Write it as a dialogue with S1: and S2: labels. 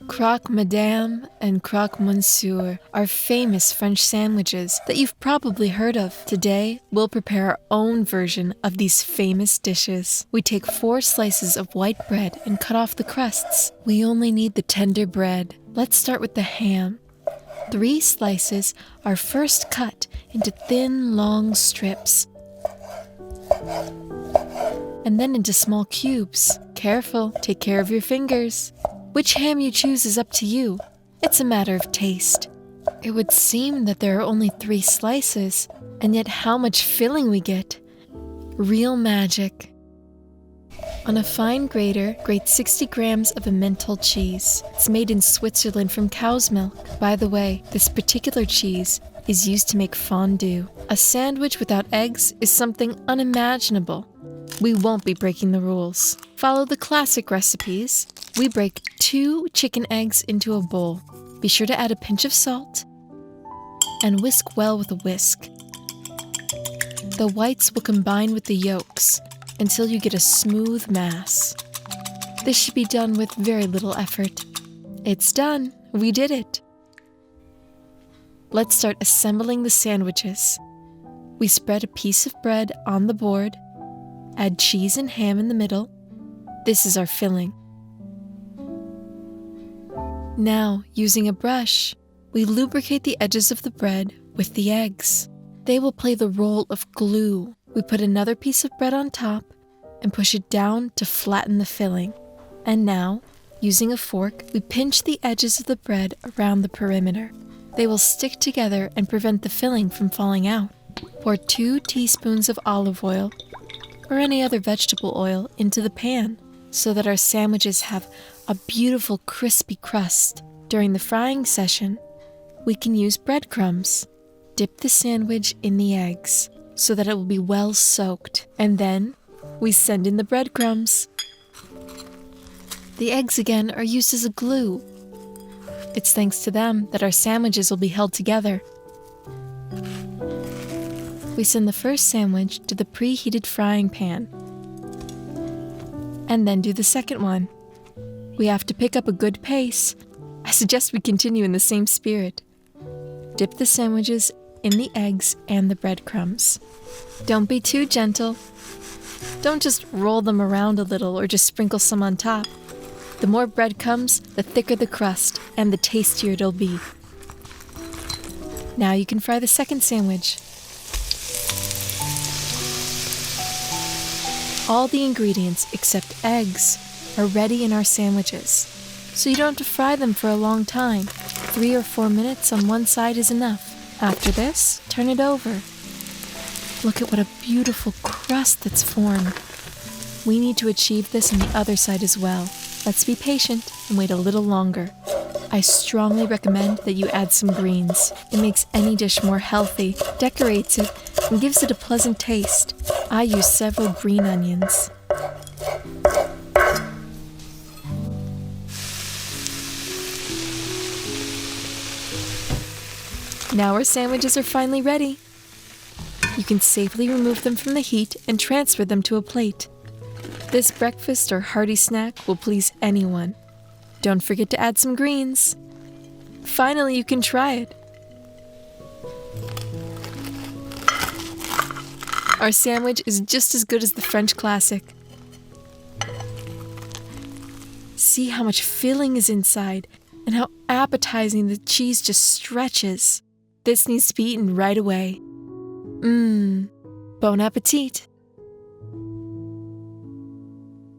S1: Croque madame and croque monsieur are famous French sandwiches that you've probably heard of. Today, we'll prepare our own version of these famous dishes. We take 4 slices of white bread and cut off the crusts. We only need the tender bread. Let's start with the ham. 3 slices are first cut into thin, long strips, and then into small cubes. Careful, take care of your fingers. Which ham you choose is up to you. It's a matter of taste. It would seem that there are only 3 slices, and yet how much filling we get. Real magic. On a fine grater, grate 60 grams of Emmental cheese. It's made in Switzerland from cow's milk. By the way, this particular cheese is used to make fondue. A sandwich without eggs is something unimaginable. We won't be breaking the rules. Follow the classic recipes. We break 2 chicken eggs into a bowl. Be sure to add a pinch of salt and whisk well with a whisk. The whites will combine with the yolks until you get a smooth mass. This should be done with very little effort. It's done. We did it. Let's start assembling the sandwiches. We spread a piece of bread on the board, add cheese and ham in the middle. This is our filling. Now, using a brush, we lubricate the edges of the bread with the eggs. They will play the role of glue. We put another piece of bread on top and push it down to flatten the filling. And now, using a fork, we pinch the edges of the bread around the perimeter. They will stick together and prevent the filling from falling out. Pour 2 teaspoons of olive oil or any other vegetable oil into the pan so that our sandwiches have a beautiful crispy crust. During the frying session, we can use breadcrumbs. Dip the sandwich in the eggs so that it will be well soaked, and then we send in the breadcrumbs. The eggs again are used as a glue. It's thanks to them that our sandwiches will be held together. We send the first sandwich to the preheated frying pan, and then do the second one. We have to pick up a good pace. I suggest we continue in the same spirit. Dip the sandwiches in the eggs and the breadcrumbs. Don't be too gentle. Don't just roll them around a little or just sprinkle some on top. The more breadcrumbs, the thicker the crust and the tastier it'll be. Now you can fry the second sandwich. All the ingredients except eggs are ready in our sandwiches, so you don't have to fry them for a long time. 3 or 4 minutes on one side is enough. After this, turn it over. Look at what a beautiful crust that's formed. We need to achieve this on the other side as well. Let's be patient and wait a little longer. I strongly recommend that you add some greens. It makes any dish more healthy, decorates it, and gives it a pleasant taste. I use several green onions. Now our sandwiches are finally ready. You can safely remove them from the heat and transfer them to a plate. This breakfast or hearty snack will please anyone. Don't forget to add some greens. Finally, you can try it. Our sandwich is just as good as the French classic. See how much filling is inside and how appetizing the cheese just stretches. This needs to be eaten right away. Bon appetit!